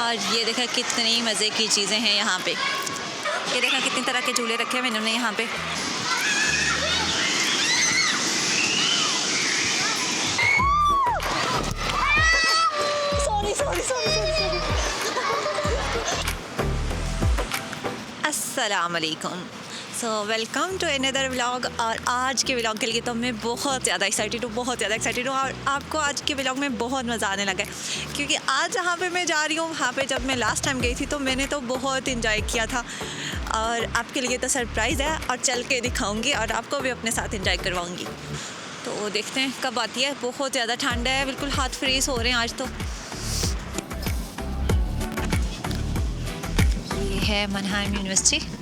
और ये देखा कितनी मज़े की चीज़ें हैं यहाँ पे। ये देखा कितनी तरह के झूले रखे हैं इन्होंने यहाँ पे। अस्सलाम वालेकुम। So welcome to another vlog. और आज के व्लॉग के लिए तो मैं बहुत ज़्यादा एक्साइटेड हूँ और आपको आज के व्लॉग में बहुत मज़ा आने लगा है, क्योंकि आज जहाँ पे मैं जा रही हूँ वहाँ पे जब मैं लास्ट टाइम गई थी तो मैंने तो बहुत इंजॉय किया था, और आपके लिए तो सरप्राइज़ है और चल के दिखाऊँगी और आपको भी अपने साथ इंजॉय करवाऊँगी। तो देखते हैं कब आती है। बहुत ज़्यादा ठंड है, बिल्कुल हाथ फ्रीज हो रहे हैं आज तो। ये है मनहाइम यूनिवर्सिटी।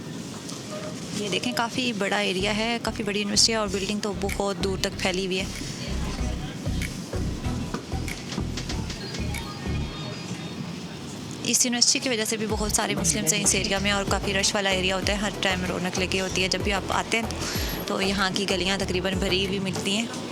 ये देखें काफ़ी बड़ा एरिया है, काफ़ी बड़ी यूनिवर्सिटी है और बिल्डिंग तो बहुत दूर तक फैली हुई है। इस यूनिवर्सिटी की वजह से भी बहुत सारे मुस्लिम्स हैं इस एरिया में, और काफ़ी रश वाला एरिया होता है। हर टाइम रौनक लगी होती है। जब भी आप आते हैं तो यहाँ की गलियाँ तकरीबन भरी हुई मिलती हैं।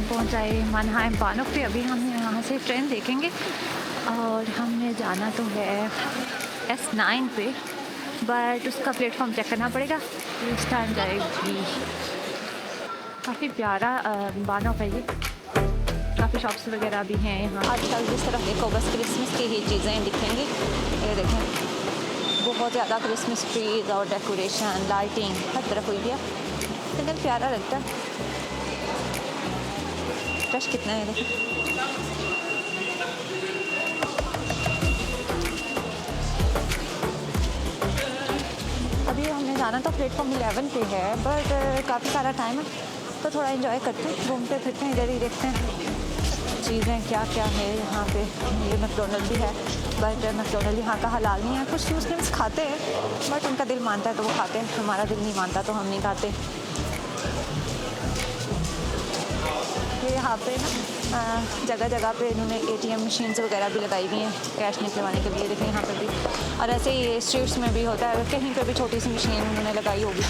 पहुँचाए मनहाइम बानोक पे। अभी हम यहाँ से ट्रेन देखेंगे और हमने जाना तो है S9 पे, बट उसका प्लेटफॉर्म चेक करना पड़ेगा। इस टाइम जाएगी। काफ़ी प्यारा बानोक है ये। काफ़ी शॉप्स वगैरह भी हैं यहाँ। आजकल जिस तरफ देखो बस क्रिसमस की ही चीज़ें दिखेंगी। ये देखें बहुत ज़्यादा क्रिसमस ट्रीज और डेकोरेशन लाइटिंग हर तरफ हुई है, लेकिन प्यारा लगता है। रश कितना है देखो। अभी हमने जाना तो प्लेटफॉर्म 11 पे है, बट काफ़ी सारा टाइम है तो थोड़ा एंजॉय करते हैं, घूमते फिरते हैं, इधर ही देखते हैं चीज़ें क्या क्या है यहाँ पे। ये मैकडोनल्ड भी है, बट मैकडोनल्ड यहाँ का हलाल नहीं है। कुछ मुस्लिम्स खाते हैं बट उनका दिल मानता है तो वो खाते हैं, हमारा दिल नहीं मानता तो हम नहीं खाते। ये यहाँ पे ना जगह जगह पे इन्होंने ATM मशीन्स वगैरह भी लगाई हुई हैं कैश निकलवाने के लिए। देखिए यहाँ पे भी, और ऐसे ही स्ट्रीट्स में भी होता है, कहीं पे भी छोटी सी मशीन उन्होंने लगाई होगी।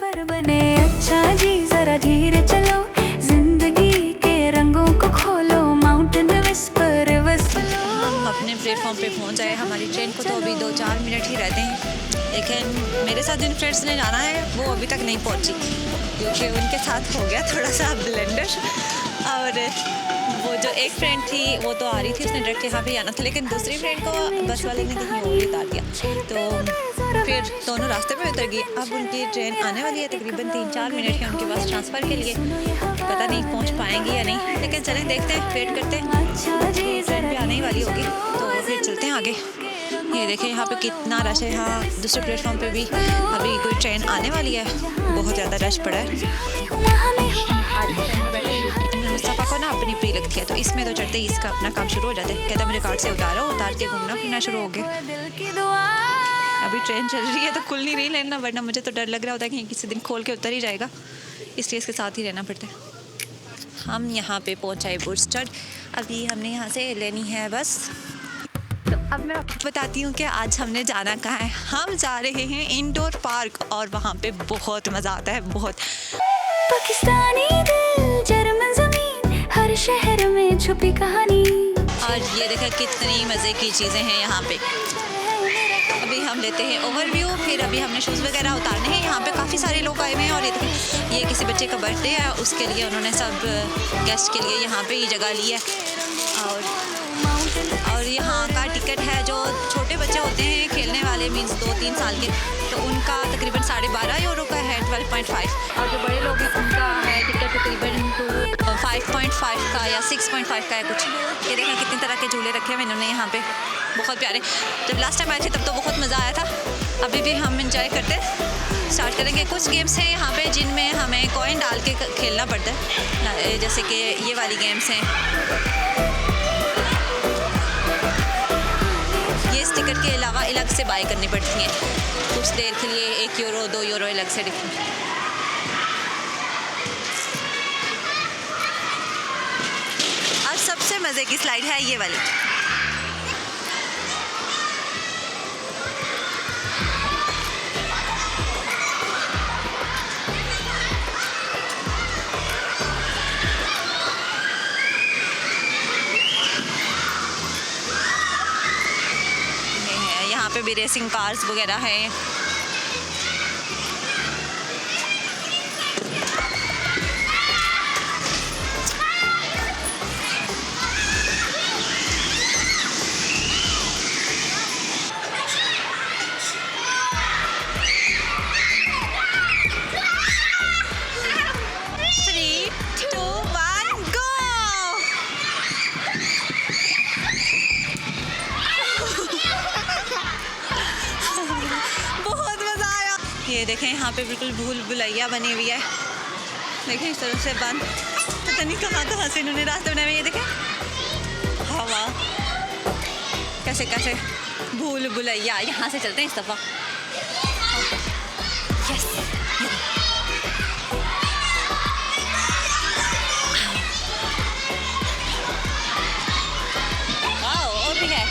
पर बने अच्छा जी जरा धीरे चलो, जिंदगी के रंगों को खोलो, माउंटेन विस्पर हम अपने प्लेटफॉर्म पे पहुँच जाए। हमारी ट्रेन को तो अभी 2-4 मिनट ही रहते हैं, लेकिन मेरे साथ जिन फ्रेंड्स ने जाना है वो अभी तक नहीं पहुँची, क्योंकि उनके साथ हो गया थोड़ा सा ब्लेंडर। और वो जो एक फ्रेंड थी वो तो आ रही थी, उसने डायरेक्ट यहाँ पे आना था, लेकिन दूसरी फ्रेंड को बस वाले ने कहीं और उतार दिया, तो फिर दोनों रास्ते में उतर गई। अब उनकी ट्रेन आने वाली है, तकरीबन 3-4 मिनट है उनके पास ट्रांसफ़र के लिए। पता नहीं पहुँच पाएंगी या नहीं, लेकिन चलें देखते हैं, वेट करते हैं। ट्रेन भी आने ही वाली होगी तो फिर चलते हैं आगे। ये देखें यहाँ पे कितना रश है। यहाँ दूसरे प्लेटफॉर्म पे भी अभी कोई ट्रेन आने वाली है, बहुत ज़्यादा रश पड़ा है। मुस्तफ़ा को ना अपनी प्री लगती है, तो इसमें तो चढ़ते ही इसका अपना काम शुरू हो जाता है। कहता मेरे कार्ड से उतार के घूमना फिरना शुरू हो गया। अभी ट्रेन चल रही है तो खुल नहीं रही लेना, वरना मुझे तो डर लग रहा होता है कि किसी दिन खोल के उतर ही जाएगा, इसलिए इसके साथ ही रहना पड़ता है। हम यहाँ पे पहुँचाए बुरस्टड। अभी हमने यहाँ से लेनी है बस। तो अब मैं आपको बताती हूँ कि आज हमने जाना कहाँ है। हम जा रहे हैं इंडोर पार्क, और वहाँ पे बहुत मज़ा आता है, बहुत। पाकिस्तानी दिल, जर्मन ज़मीन, हर शहर में छुपी कहानी। और ये देखा कितनी मज़े की चीज़ें हैं यहाँ पे। अभी हम लेते हैं ओवरव्यू, फिर अभी हमने शूज़ वगैरह उतारने हैं। यहाँ पे काफ़ी सारे लोग आए हुए हैं, और ये किसी बच्चे का बर्थडे है, उसके लिए उन्होंने सब गेस्ट के लिए यहाँ पे ही जगह ली है। और यहाँ का टिकट है, जो छोटे बच्चे होते हैं खेलने वाले, मीन्स 2-3 साल के, तो उनका तकरीबन 12.5 यूरो का है, 12.5। और जो बड़े लोग हैं उनका है टिकट तकरीबन 5.5 का या 6.5 का है कुछ। ये देखा कितनी तरह के झूले रखे हैं इन्होंने यहाँ पे, बहुत प्यारे। जब लास्ट टाइम आए थे तब तो बहुत मज़ा आया था। अभी भी हम इंजॉय करते स्टार्ट करेंगे। कुछ गेम्स हैं यहाँ पे जिनमें हमें कॉइन डाल के खेलना पड़ता है, जैसे कि ये वाली गेम्स हैं। ये इस टिकट के अलावा अलग से बाय करनी पड़ती हैं, कुछ देर के लिए 1 यूरो 2 यूरो अलग से। और सबसे मज़े की स्लाइड है ये वाली। यहाँ पे भी रेसिंग कार्स वगैरह हैं। ये देखें यहाँ पे बिल्कुल भूल भुलैया बनी हुई है। देखें इस तरह से बंद, पता नहीं कहाँ कहाँ से इन्होंने रास्ते बनाए हुए। ये देखें हवा कैसे कैसे भूल भुलैया। यहाँ से चलते हैं इस दफ़ा। यस वाह, और भी है।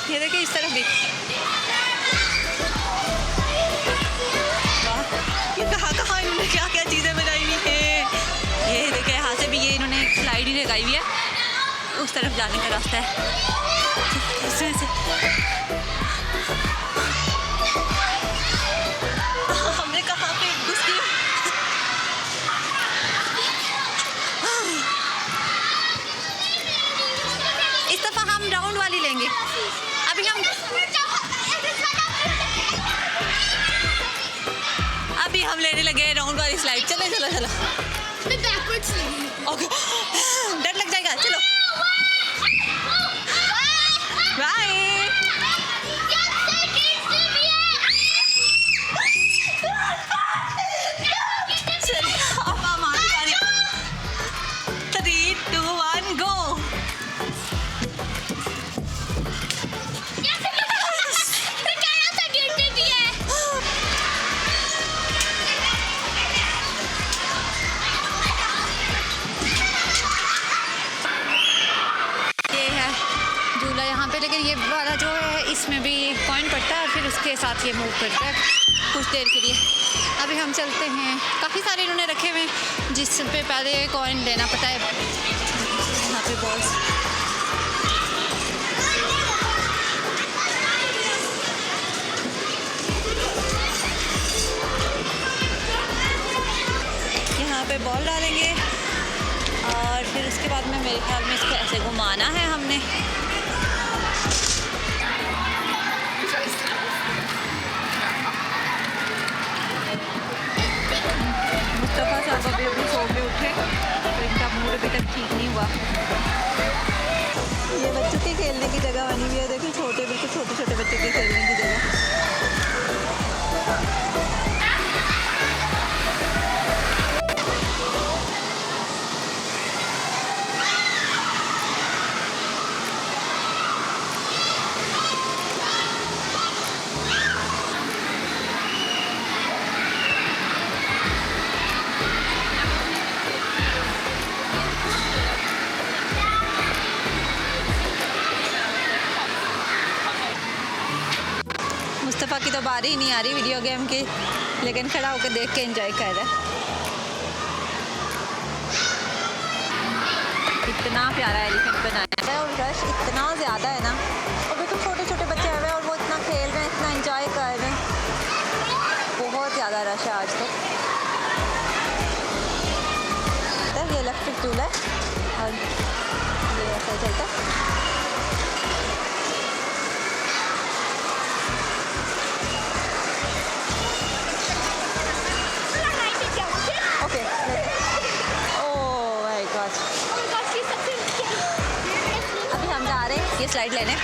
ये देखिए इस तरफ भी। वाह, ये कहाँ इन्होंने क्या क्या चीज़ें बनाई हुई हैं। ये देखिए यहाँ से भी ये इन्होंने स्लाइड ही लगाई हुई है, उस तरफ जाने का रास्ता है। हमने कहाँ पे घुस गए। इस दफ़ा हम राउंड वाली लेंगे। अभी हम लेने लगे राउंड वाली स्लाइड। चलो चलो चलो। ओके, डर लग जाएगा। चलो बाय। चलिए अब हमारी बारी। 3, 2, 1 गो। लेकिन ये वाला जो है इसमें भी कॉइन पड़ता है और फिर उसके साथ ये मूव करता है कुछ देर के लिए। अभी हम चलते हैं। काफ़ी सारे इन्होंने रखे हुए हैं जिस पे पहले कॉइन लेना पड़ता है। यहाँ पे बॉल्स, यहाँ पे बॉल डालेंगे और फिर उसके बाद में मेरे ख्याल में इसको ऐसे घुमाना है हमने। मुस्तफ़ा साहब अभी सो के उठे तो इनका मूड अभी तक ठीक नहीं हुआ। ये बच्चों की खेलने की जगह बनी हुई है। देखिए छोटे, बिल्कुल छोटे छोटे बच्चों के खेलने की जगह। मुस्तफ़ा की तो बारी ही नहीं आ रही वीडियो गेम की, लेकिन खड़ा होकर देख के एंजॉय कर रहा है। इतना प्यारा एलिफेंट बनाया है और रश इतना ज़्यादा है ना। और बिल्कुल छोटे छोटे बच्चे आए हुए हैं और वो इतना खेल रहे हैं, इतना एंजॉय कर रहे हैं। बहुत ज़्यादा रश है आज तो। ये इलेक्ट्रिक टूल है और ये ऐसा चलता है। अभी हम जा रहे हैं ये स्लाइड लेने।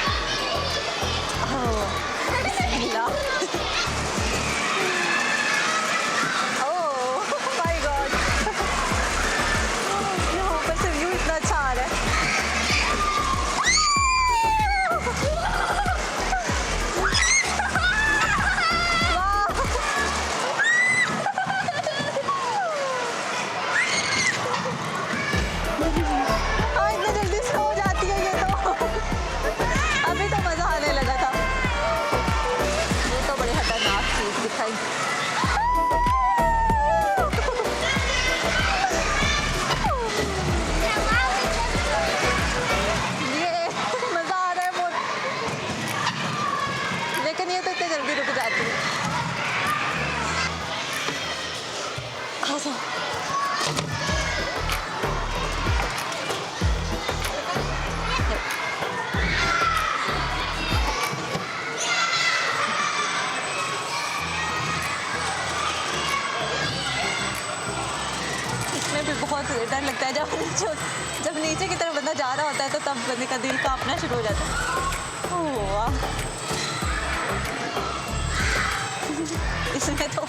माय गॉड, यहाँ पर से व्यू इतना अच्छा आ रहा है। जब नीचे की तरफ बंदा जा रहा होता है तो तब बंदे का दिल कांपना शुरू हो जाता है। ओह वाह, इसमें तो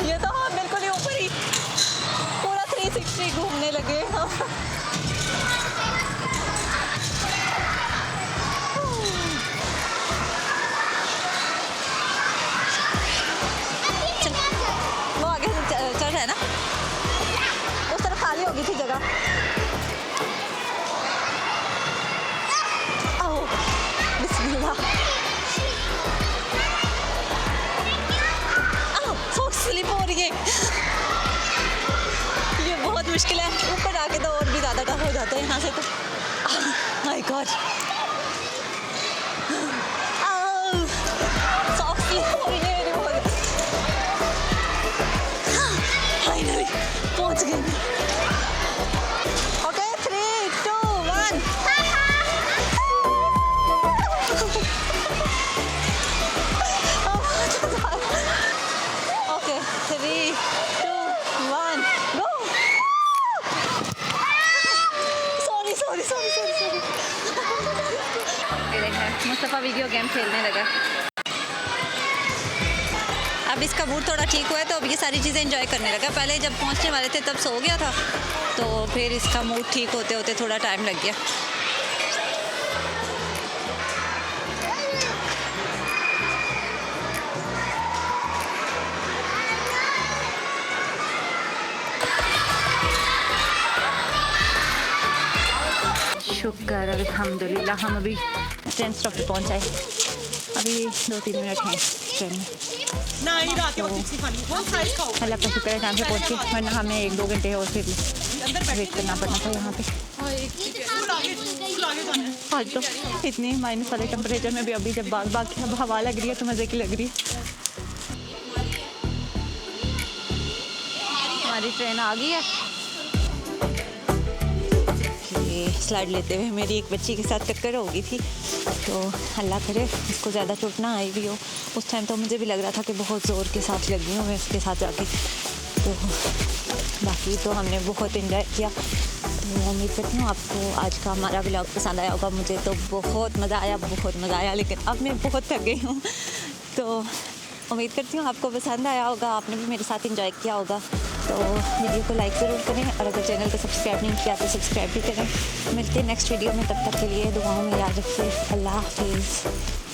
ये तो हम बिल्कुल ही ऊपर ही पूरा 360 घूमने लगे हम। वो आगे से चल रहा है ना, उस तरफ खाली होगी थी जगह। आओ बिस्मिल्लाह। आओ सो स्लिप हो रही है, ये बहुत मुश्किल है। ऊपर आके तो और भी ज़्यादा टफ हो जाता है यहाँ से तो। माय गॉड, सॉफ्ट स्लिप हो रही है मेरी बहुत। फाइनली पहुंच गई। ओके 3, 2, 1। ओके 3, 2, 1 गो। सॉरी। ये देखा मुस्तफ़ा वीडियो गेम खेलने लगा। अब इसका मूड थोड़ा ठीक हुआ है तो अब ये सारी चीज़ें एंजॉय करने लगा। पहले जब पहुंचने वाले थे तब सो गया था, तो फिर इसका मूड ठीक होते होते थोड़ा टाइम लग गया। शुक्र अल्हम्दुलिल्लाह, हम अभी ट्रेन स्टॉप पे पहुंच जाए। अभी 2-3 मिनट हैं ट्रेन में। अल्लाह का शुक्र है टाइम से पहुंचे, वरना हमें 1-2 घंटे और फिर वेट करना पड़ना था यहाँ पे। आज तो इतनी माइनस वाले टेम्परेचर में भी अभी जब बाग की अब हवा लग रही है तो मज़े की लग रही है। हमारी ट्रेन आ गई है। ये स्लाइड लेते हुए मेरी एक बच्ची के साथ टक्कर हो गई थी, तो अल्लाह करे उसको ज़्यादा चोट ना आई भी हो। उस टाइम तो मुझे भी लग रहा था कि बहुत ज़ोर के साथ लगी हूँ मैं उसके साथ जाके। तो बाकी तो हमने बहुत एंजॉय किया। तो उम्मीद करती हूँ आपको आज का हमारा व्लॉग पसंद आया होगा। मुझे तो बहुत मज़ा आया, लेकिन अब मैं बहुत थक गई हूँ। तो उम्मीद करती हूँ आपको पसंद आया होगा, आपने भी मेरे साथ एंजॉय किया होगा। तो वीडियो को लाइक ज़रूर करें और अगर चैनल को सब्सक्राइब नहीं किया तो सब्सक्राइब भी करें। मिलते हैं नेक्स्ट वीडियो में, तब तक के लिए दुआओं में याद रखिए। अल्लाह हाफिज़।